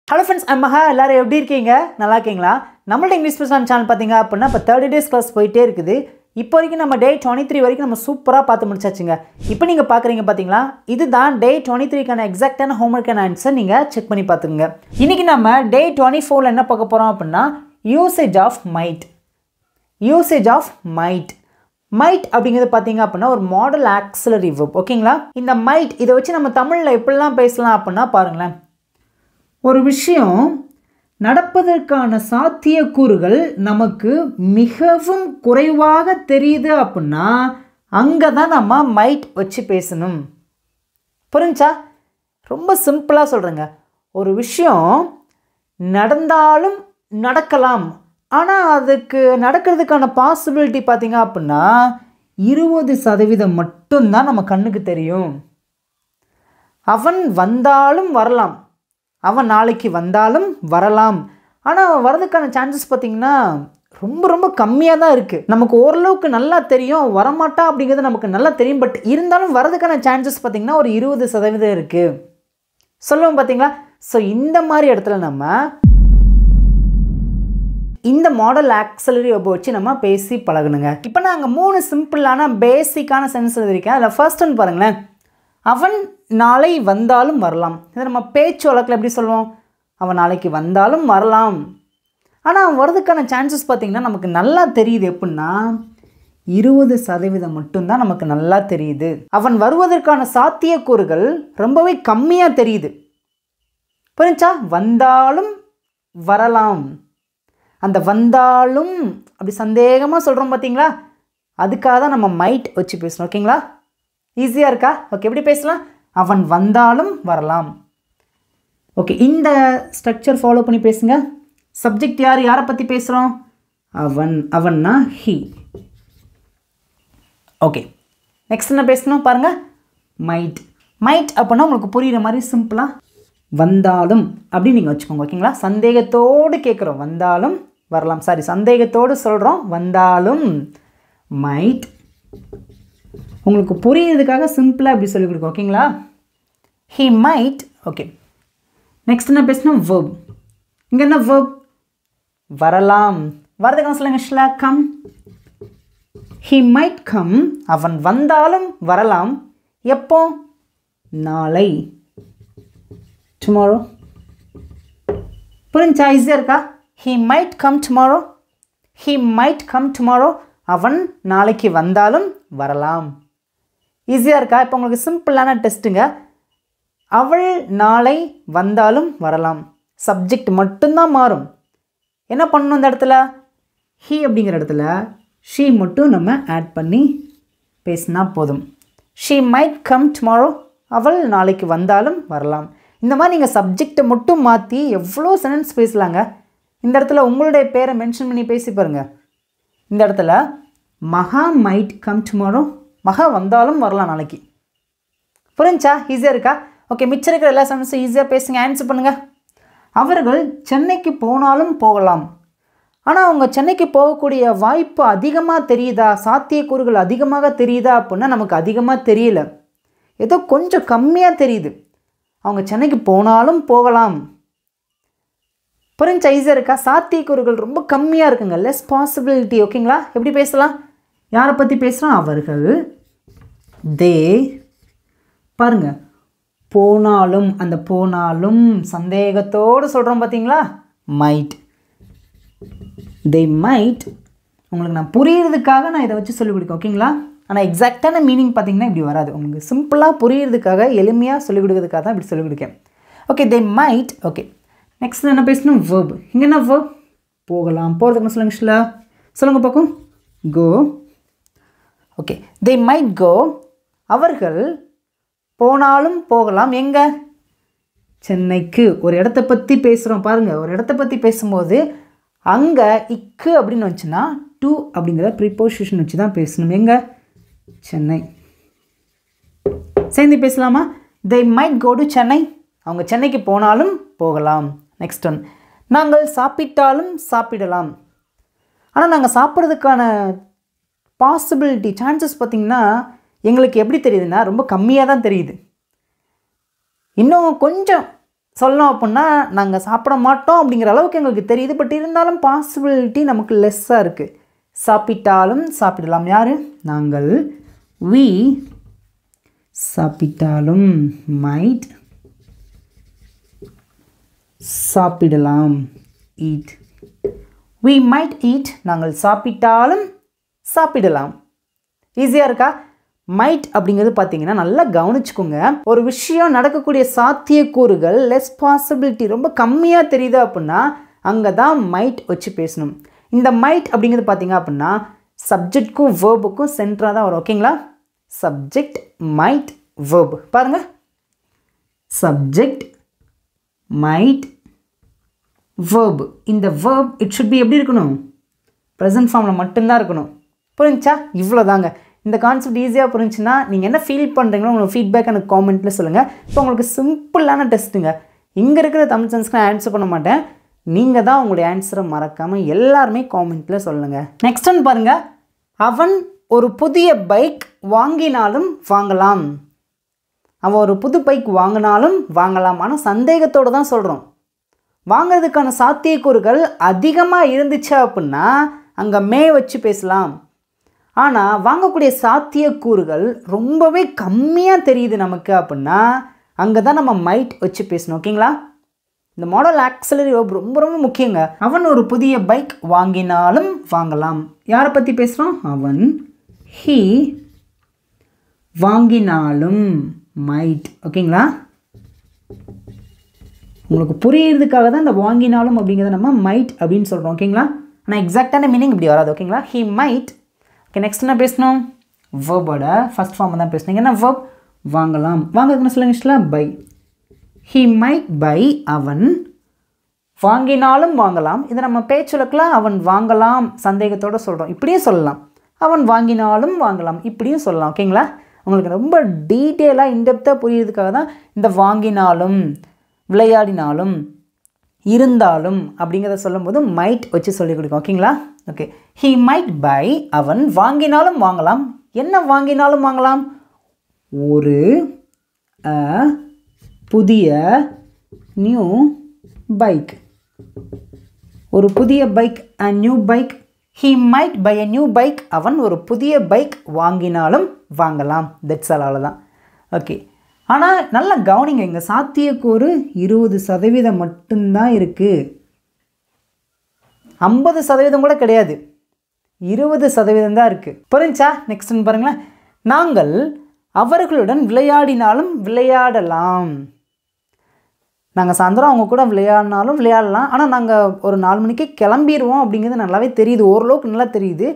Hello friends, I'm Maha. எல்லாரும் எப்படி இருக்கீங்க? நல்லா இருக்கீங்களா? நம்மளோட இங்கிலீஷ் பர்சன் சேனல் பாத்தீங்க அப்படினா இப்ப 30 days class போயிட்டே இருக்குது. இப்போ வரைக்கும் நம்ம டே 23 வரைக்கும் நம்ம சூப்பரா பார்த்து முடிச்சாச்சுங்க. இப்போ நீங்க பாக்குறீங்க பாத்தீங்களா? இதுதான் டே 23 கான எக்ஸாக்ட்டான ஹோம்வொர்க் அண்ட் ஆன்சர் நீங்க செக் பண்ணி பாத்துங்க. இன்னைக்கு நம்ம டே 24 ல என்ன பார்க்க போறோம் அப்படினா usage of might. Usage of might. Might அப்படிங்கிறது பாத்தீங்க அப்படினா ஒரு மாடல் ஆக்ஸிலரி வெர்ப். ஓகேங்களா? இந்த might இத வச்சு நம்ம தமிழ்ல எப்படிலாம் பேசலாம் அப்படினா பாருங்களேன். ஒரு விஷயம் நடப்பதற்கான சாத்தியக்கூறுகள் நமக்கு மிகவும் குறைவாக தெரியுது அப்படினா அங்க தான் நம்ம might வச்சு பேசணும். புரிஞ்சா? ரொம்ப சிம்பிளா சொல்றேங்க. ஒரு விஷயம் நடந்தாலும் நடக்கலாம். ஆனா அதுக்கு நடக்கிறதுக்கான பாசிபிலிட்டி பாத்தீங்க அப்படினா 20% மட்டும் தான் நம்ம கண்ணுக்கு தெரியும். அவன் வந்தாலும் வரலாம். அவன் நாளைக்கு வந்தாலும் வரலாம். ஆனா வரதுக்கான சான்சஸ் பாத்தீங்கன்னா ரொம்ப கம்மியா தான் இருக்கு. நமக்கு ஓரளவுக்கு நல்லா தெரியும் வரமாட்டா அப்படிங்கிறது நமக்கு நல்லா தெரியும். பட் இருந்தாலும் வரதுக்கான சான்சஸ் பாத்தீங்கன்னா ஒரு 20% இருக்கு. சொல்லுவோம் பாத்தீங்களா? சோ இந்த மாதிரி இடத்துல நம்ம இந்த மாடல் ஆக்ஸிலரி வெர்ப் வச்சு நம்ம பேசி பழகணுங்க. இப்போ நாங்க மூணு சிம்பிளான பேசிக்கான சென்ஸ் எழுதிருக்கேன். அதுல ஃபர்ஸ்ட் ஒன் பாருங்களேன். அவன் நாளை வந்தாலும் வரலாம். இதை நம்ம பேச்சு வழக்கில் எப்படி சொல்லுவோம்? அவன் நாளைக்கு வந்தாலும் வரலாம். ஆனால் அவன் வரதுக்கான சான்சஸ் பார்த்திங்கன்னா நமக்கு நல்லா தெரியுது. எப்படின்னா 20% மட்டும்தான் நமக்கு நல்லா தெரியுது. அவன் வருவதற்கான சாத்தியக்கூறுகள் ரொம்பவே கம்மியாக தெரியுது. புரிஞ்சா? வந்தாலும் வரலாம். அந்த வந்தாலும் அப்படி சந்தேகமாக சொல்கிறோம் பார்த்தீங்களா? அதுக்காக தான் நம்ம மைட் வச்சு பேசணும். ஓகேங்களா? ஈஸியாக இருக்கா? ஓகே, எப்படி பேசலாம்? அவன் வந்தாலும் வரலாம். ஓகே, இந்த ஸ்ட்ரக்சர் ஃபாலோ பண்ணி பேசுங்க. சப்ஜெக்ட் யாரை பற்றி பேசுகிறோம்? அவன்னா ஹி. ஓகே, நெக்ஸ்ட் என்ன பேசணும் பாருங்க. மைட். மைட் அப்படின்னா உங்களுக்கு புரிகிற மாதிரி சிம்பிளாக வந்தாலும் அப்படின்னு நீங்கள் வச்சுக்கோங்க. ஓகேங்களா? சந்தேகத்தோடு கேட்குறோம் வந்தாலும் வரலாம். சாரி, சந்தேகத்தோடு சொல்கிறோம் வந்தாலும். மைட் உங்களுக்கு புரியுறதுக்காக சிம்பிளாக இப்படி சொல்லிக் கொடுக்கும். ஓகேங்களா? he might. ஓகே, நெக்ஸ்ட் என்ன பேசணும்? verb. இங்கே என்ன verb? வரலாம். வரதுக்கான சொல்லுங்க. கம். he might come. அவன் வந்தாலும் வரலாம். எப்போ? நாளை. tomorrow. புரிஞ்சா? ஈஸியாக இருக்கா? he might come tomorrow. he might come tomorrow. அவன் நாளைக்கு வந்தாலும் வரலாம். ஈஸியாக இருக்கா? இப்போ உங்களுக்கு சிம்பிளான டெஸ்ட்டுங்க. அவள் நாளை வந்தாலும் வரலாம். சப்ஜெக்ட் மட்டும்தான் மாறும். என்ன பண்ணணும் இந்த இடத்துல? ஹீ அப்படிங்கிற இடத்துல ஷீ மட்டும் நம்ம ஆட் பண்ணி பேசினா போதும். She might come tomorrow. அவள் நாளைக்கு வந்தாலும் வரலாம். இந்த மாதிரி நீங்கள் சப்ஜெக்டை மட்டும் மாற்றி எவ்வளோ சென்டென்ஸ் பேசலாங்க. இந்த இடத்துல உங்களுடைய பேரை மென்ஷன் பண்ணி பேசி பாருங்கள். இந்த இடத்துல மகா மைட் கம் டுமாரோ. மகா வந்தாலும் வரலாம் நாளைக்கு. புரிஞ்சா? ஈஸியாக இருக்கா? ஓகே, மிச்சம் இருக்கிற எல்லா சென்டென்ஸும் ஈஸியாக பேசுங்க. ஆன்சர் பண்ணுங்கள். அவர்கள் சென்னைக்கு போனாலும் போகலாம். ஆனால் அவங்க சென்னைக்கு போகக்கூடிய வாய்ப்பு அதிகமாக தெரியுதா? சாத்தியக்கூறுகள் அதிகமாக தெரியுதா அப்படின்னா நமக்கு அதிகமாக தெரியல. ஏதோ கொஞ்சம் கம்மியாக தெரியுது. அவங்க சென்னைக்கு போனாலும் போகலாம். புரிஞ்சா? ஈஸியாக இருக்கா? சாத்தியக்கூறுகள் ரொம்ப கம்மியாக இருக்குங்க. Less possibility. ஓகேங்களா? எப்படி பேசலாம்? யாரை பற்றி பேசுகிறோம்? அவர்கள். தே. பாருங்க, போனாலும். அந்த போனாலும் சந்தேகத்தோடு சொல்கிறோம் பார்த்தீங்களா? மைட். They might. உங்களுக்கு நான் புரியுறதுக்காக நான் இதை வச்சு சொல்லிக் கொடுக்கேன். ஓகேங்களா? ஆனால் எக்ஸாக்டான மீனிங் பார்த்தீங்கன்னா இப்படி வராது. உங்களுக்கு சிம்பிளாக புரியுறதுக்காக எளிமையாக சொல்லிக் கொடுக்கறதுக்காக தான் இப்படி சொல்லிக் கொடுக்கேன். Okay, they might. Okay, next என்ன பேசணும்? verb. இங்கே என்ன verb? போகலாம். போகிறதுக்கு சொல்லுங்க. சொல்லுங்கள் பார்க்கும். Go. Okay, they might go. அவர்கள் போனாலும் போகலாம். எங்கே? சென்னைக்கு. ஒரு இடத்த பற்றி பேசுகிறோம் பாருங்கள். ஒரு இடத்த பற்றி பேசும்போது அங்கே இக்கு அப்படின்னு வந்துச்சுன்னா டு அப்படிங்கிற ப்ரிப்போசிஷன் வச்சு தான் பேசணும். எங்கே? சென்னை. சேர்ந்து பேசலாமா? They might go to Chennai. அவங்க சென்னைக்கு போனாலும் போகலாம். Next one. நாங்கள் சாப்பிட்டாலும் சாப்பிடலாம். ஆனால் நாங்கள் சாப்பிட்றதுக்கான பாசிபிலிட்டி சான்சஸ் பார்த்திங்கன்னா எங்களுக்கு எப்படி தெரியுதுன்னா ரொம்ப கம்மியாக தான் தெரியுது. இன்னும் கொஞ்சம் சொல்லணும் அப்படின்னா நாங்கள் சாப்பிட மாட்டோம் அப்படிங்கிற அளவுக்கு எங்களுக்கு தெரியுது. பட் இருந்தாலும் பாசிபிலிட்டி நமக்கு லெஸ்ஸாக இருக்குது. சாப்பிட்டாலும் சாப்பிடலாம். யார்? நாங்கள். we சாப்பிட்டாலும் might சாப்பிடலாம். eat we might eat நாங்கள் சாப்பிட்டாலும் சாப்பிடலாம். ஈஸியாக இருக்கா? மைட் அப்படிங்கிறது பார்த்தீங்கன்னா நல்லா கவனிச்சுக்கோங்க. ஒரு விஷயம் நடக்கக்கூடிய சாத்தியக்கூறுகள் லெஸ் பாசிபிலிட்டி ரொம்ப கம்மியாக தெரியுது அப்படின்னா அங்கே தான் மைட் வச்சு பேசணும். இந்த மைட் அப்படிங்கிறது பார்த்தீங்க அப்படின்னா சப்ஜெக்ட்க்கும் வேர்புக்கும் சென்டராக தான் வரும். ஓகேங்களா? Subject might verb. பாருங்கள், சப்ஜெக்ட் மைட் வேர்ப். இந்த வேர்ப் இட் ஷுட் பி எப்படி இருக்கணும்? ப்ரெசன்ட் ஃபார்மில் மட்டும்தான் இருக்கணும். புரிஞ்சா? இவ்வளோ தாங்க. இந்த கான்செப்ட் ஈஸியாக புரிஞ்சுன்னா நீங்கள் என்ன ஃபீல் பண்ணுறீங்களோ உங்களோட ஃபீட்பேக் எனக்கு காமெண்ட்டில் சொல்லுங்கள். இப்போ உங்களுக்கு சிம்பிளான டெஸ்ட்டுங்க. இங்கே இருக்கிற தமிழ் சென்ஸ்க்கு நான் ஆன்சர் பண்ண மாட்டேன். நீங்கள் தான் உங்களுடைய ஆன்சரை மறக்காமல் எல்லாருமே காமெண்ட்டில் சொல்லுங்கள். நெக்ஸ்ட் ஒன் பாருங்கள். அவன் ஒரு புதிய பைக் வாங்கினாலும் வாங்கலாம். அவன் ஒரு புது பைக் வாங்கினாலும் வாங்கலாம். ஆனால் சந்தேகத்தோடு தான் சொல்கிறோம். வாங்கிறதுக்கான சாத்தியக்கூறுகள் அதிகமாக இருந்துச்சு அப்படின்னா அங்கே மே வச்சு பேசலாம். ஆனால் வாங்கக்கூடிய சாத்தியக்கூறுகள் ரொம்பவே கம்மியாக தெரியுது நமக்கு அப்படின்னா அங்கே தான் நம்ம மைட் வச்சு பேசணும். ஓகேங்களா? இந்த மாடல் ஆக்சிலரி வேர்ப் ரொம்ப ரொம்ப முக்கியங்க. அவன் ஒரு புதிய பைக் வாங்கினாலும் வாங்கலாம். யாரை பற்றி பேசுகிறோம்? அவன். ஹீ வாங்கினாலும் மைட். ஓகேங்களா? உங்களுக்கு புரியுறதுக்காக தான் இந்த வாங்கினாலும் அப்படிங்கிறத நம்ம மைட் அப்படின்னு சொல்கிறோம். ஓகேங்களா? ஆனால் எக்ஸாக்டான மீனிங் இப்படி வராது. ஓகேங்களா? He might. ஓகே, நெக்ஸ்ட் என்ன பேசணும்? வேர்போட ஃபர்ஸ்ட் ஃபார்ம் தான் பேசணும். என்ன வேர்ப்? வாங்கலாம். வாங்கிறதுன்னு சொல்லுங்க. பை. He might buy. அவன் வாங்கினாலும் வாங்கலாம். இதை நம்ம பேச்சுலக்கில் அவன் வாங்கலாம் சந்தேகத்தோடு சொல்கிறோம். இப்படியும் சொல்லலாம். அவன் வாங்கினாலும் வாங்கலாம் இப்படியும் சொல்லலாம். ஓகேங்களா? உங்களுக்கு ரொம்ப டீட்டெயிலாக இன்டெப்த்தாக புரியுறதுக்காக தான் இந்த வாங்கினாலும் விளையாடினாலும் இருந்தாலும் அப்படிங்கிறத சொல்லும்போது மைட் வச்சு சொல்லிக் கொடுக்கும். ஓகேங்களா? Okay, he might buy. அவன் வாங்கினாலும் வாங்கலாம். என்ன வாங்கினாலும் வாங்கலாம்? ஒரு புதிய நியூ பைக். ஒரு புதிய bike, a new bike. he might buy a new bike. அவன் ஒரு புதிய பைக் வாங்கினாலும் வாங்கலாம். That's all. அவ்வளோதான். ஓகே, ஆனால் நல்லா கவனிங்க. இங்கே சாத்தியக்கூறு 20% மட்டும்தான் இருக்குது. 50% கூட கிடையாது. 20% தான் இருக்குது. புரிஞ்சா? நெக்ஸ்ட் ஒன்று பாருங்களேன். நாங்கள் அவர்களுடன் விளையாடினாலும் விளையாடலாம். நாங்கள் சாயந்தரம் அவங்க கூட விளையாடினாலும் விளையாடலாம். ஆனால் நாங்கள் ஒரு 4 மணிக்கு கிளம்பிடுவோம் அப்படிங்கிறது நல்லாவே தெரியுது. ஓரளவுக்கு நல்லா தெரியுது.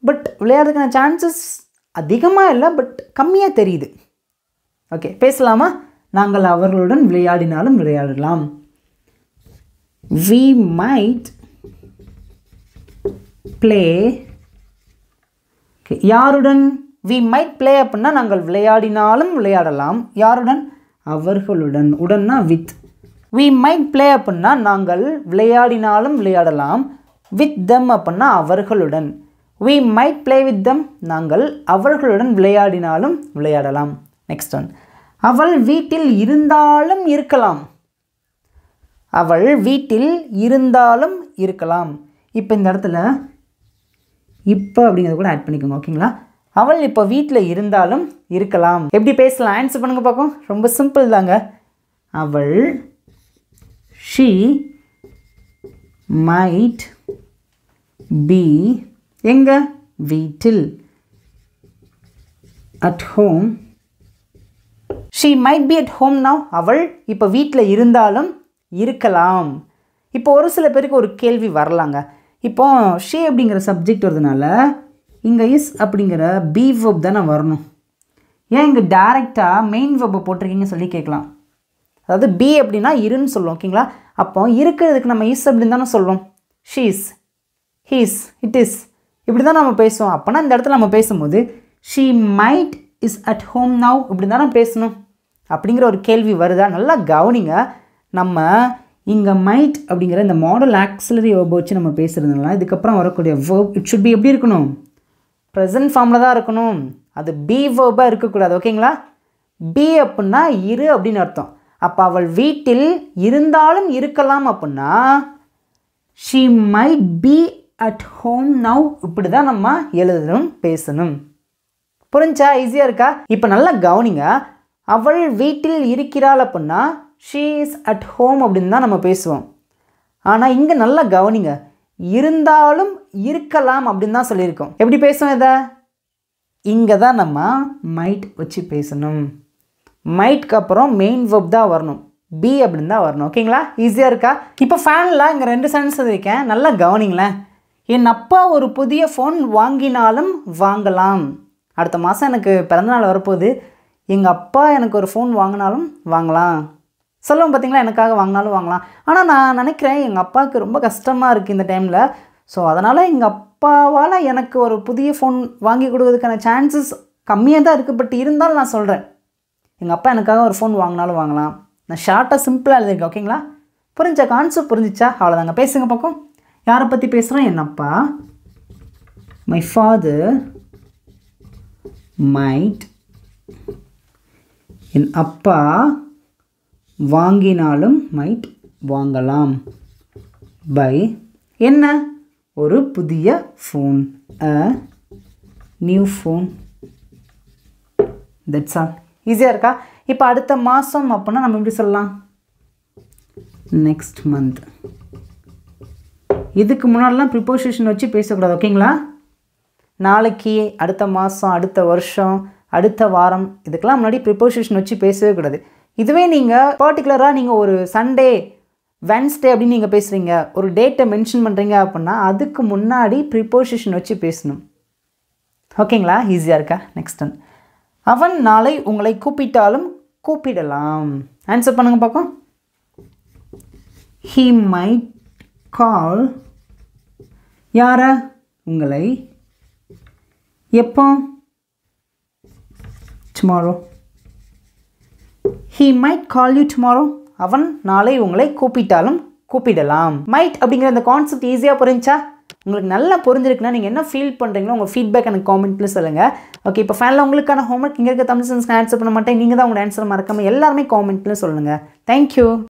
பட் விளையாடுறதுக்கான சான்சஸ் அதிகமாக இல்லை, பட் கம்மியாக தெரியுது. ஓகே, பேசலாமா? நாங்கள் அவர்களுடன் விளையாடினாலும் விளையாடலாம். we might play. யாருடன்? we might play அப்படின்னா நாங்கள் விளையாடினாலும் விளையாடலாம். யாருடன்? அவர்களுடன். உடன்னா with. we might play அப்படின்னா நாங்கள் விளையாடினாலும் விளையாடலாம். with them அப்படின்னா அவர்களுடன். we might play with them நாங்கள் அவர்களுடன் விளையாடினாலும் விளையாடலாம். Next one. அவள் வீட்டில் இருந்தாலும் இருக்கலாம். அவள் வீட்டில் இருந்தாலும் இருக்கலாம். இப்போ இந்த இடத்துல இப்போ அப்படிங்கிறத கூட ஆட் பண்ணிக்கோங்க. ஓகேங்களா? அவள் இப்போ வீட்டில் இருந்தாலும் இருக்கலாம். எப்படி பேசலாம்? ஆன்சர் பண்ணுங்க பார்க்கும். ரொம்ப சிம்பிள் தாங்க. அவள் she might be எங்க? வீட்டில். at home. she might be at home now. அவள் இப்போ வீட்டில் இருந்தாலும் இருக்கலாம். இப்போ ஒரு சில பேருக்கு ஒரு கேள்வி வரலாங்க. இப்போ she அப்படிங்கிற சப்ஜெக்ட் வருதுனால இங்கே இஸ் அப்படிங்கிற பி வெர்ப் தானே வரணும். ஏன் இங்கே டேரெக்டாக மெயின் வெர்பை போட்டிருக்கீங்கன்னு சொல்லி கேட்கலாம். அதாவது பி அப்படின்னா இருன்னு சொல்லுவோம். ஓகேங்களா? அப்போ இருக்கிறதுக்கு நம்ம இஸ் அப்படின்னு தானே சொல்லுவோம். ஷீஸ், ஹீஸ், இட் இஸ் இப்படி தான் நம்ம பேசுவோம். அப்போனா இந்த இடத்துல நம்ம பேசும்போது she might is at home now இப்படி தானே பேசணும். அப்படிங்கிற ஒரு கேள்வி வருதா? நல்லா கவனிங்க. நம்ம இங்கே மைட் அப்படிங்கிற இந்த மாடல் ஆக்சிலரி வேர்பை வச்சு நம்ம பேசுகிறதுனால இதுக்கப்புறம் வரக்கூடிய வேர்ப் இட் ஷுட் பி எப்படி இருக்கணும்? ப்ரெசன்ட் ஃபார்மில் தான் இருக்கணும். அது பி வேர்பாக இருக்கக்கூடாது. ஓகேங்களா? பி அப்படின்னா இரு அப்படின்னு அர்த்தம். அப்போ அவள் வீட்டில் இருந்தாலும் இருக்கலாம் அப்படின்னா she might be at home now. இப்படி தான் நம்ம எழுதணும், பேசணும். புரிஞ்சா? ஈஸியாக இருக்கா? இப்போ நல்லா கவனிங்க. அவள் வீட்டில் இருக்கிறாள் அப்படின்னா she is at home அப்படின்னு தான் நம்ம பேசுவோம். ஆனால் இங்கே நல்லா கவனிங்க, இருந்தாலும் இருக்கலாம் அப்படின்னு தான் சொல்லியிருக்கோம். எப்படி பேசுவோம் இதை? இங்கே தான் நம்ம மைட் வச்சு பேசணும். மைட்க்கு அப்புறம் மெயின் வெர்ப் தான் வரணும், பி அப்படின்னு தான் வரணும். ஓகேங்களா? ஈஸியாக இருக்கா? இப்போ ஃபேனில் இங்கே 2 சென்டென்ஸ் இருக்கேன், நல்லா கவனிங்களேன். என் அப்பா ஒரு புதிய ஃபோன் வாங்கினாலும் வாங்கலாம். அடுத்த மாதம் எனக்கு பிறந்தநாள் வரப்போகுது, எங்கள் அப்பா எனக்கு ஒரு ஃபோன் வாங்கினாலும் வாங்கலாம் சொல்லுவோம் பார்த்தீங்களா? எனக்காக வாங்கினாலும் வாங்கலாம். ஆனால் நான் நினைக்கிறேன் எங்கள் அப்பாவுக்கு ரொம்ப கஷ்டமாக இருக்குது இந்த டைமில். ஸோ அதனால் எங்கள் அப்பாவால் எனக்கு ஒரு புதிய ஃபோன் வாங்கி கொடுக்கறதுக்கான சான்சஸ் கம்மியாக தான் இருக்குது. பட் இருந்தாலும் நான் சொல்கிறேன், எங்கள் அப்பா எனக்காக ஒரு ஃபோன் வாங்கினாலும் வாங்கலாம். நான் ஷார்ட்டாக சிம்பிளாக எழுதியிருக்கேன். ஓகேங்களா? புரிஞ்ச கான்செப்ட் புரிஞ்சிச்சா? அவ்வளோதாங்க. பேசுங்க பக்கம். யாரை பற்றி பேசுகிறோம்? என் அப்பா. மை ஃபாதர் மைட், என் அப்பா வாங்கினாலும் மைட் வாங்கலாம், பை என்ன? ஒரு புதிய phone, a new phone. That's all. ஈஸியாக இருக்கா? இப்போ அடுத்த மாதம் அப்படின்னா நம்ம எப்படி சொல்லலாம்? Next month. இதுக்கு முன்னாடிலாம் ப்ரிப்போசிஷன் வச்சு பேசக்கூடாது. ஓகேங்களா? நாளைக்கு, அடுத்த மாதம், அடுத்த வருஷம், அடுத்த வாரம், இதுக்கெல்லாம் முன்னாடி ப்ரிப்போசிஷன் வச்சு பேசவே கூடாது. இதுவே நீங்கள் பர்டிகுலராக நீங்கள் ஒரு சண்டே, வென்ஸ்டே அப்படின்னு நீங்கள் பேசுகிறீங்க, ஒரு டேட்டை மென்ஷன் பண்ணுறீங்க அப்படின்னா அதுக்கு முன்னாடி ப்ரிப்போசிஷன் வச்சு பேசணும். ஓகேங்களா? ஈஸியாக இருக்கா? Next one. அவன் நாளை உங்களை கூப்பிட்டாலும் கூப்பிடலாம். ஆன்சர் பண்ணுங்க பார்ப்போம். he might call, யார? உங்களை. எப்போ? tomorrow. he might call you tomorrow. அவன் நாளை உங்களை கூப்பிட்டாலும் கூப்பிடலாம். மைட் அப்படிங்கிற அந்த கான்செப்ட் ஈஸியாக புரிஞ்சா? உங்களுக்கு நல்லா புரிஞ்சிருக்குன்னா நீங்கள் என்ன ஃபீல் பண்ணுறீங்களோ உங்கள் ஃபீட்பேக் எனக்கு காமெண்ட்டில் சொல்லுங்கள். ஓகே, இப்போ ஃபேனில் உங்களுக்கான ஹோம்ஒர்க் இங்கே இருக்க தமிழ் சென்ஸ்க்கு ஆன்சர் பண்ண மாட்டேன். நீங்கள் தான் உங்களோட ஆன்சர் மறக்காமல் எல்லாருமே காமெண்ட்டில் சொல்லுங்கள். தேங்க்யூ.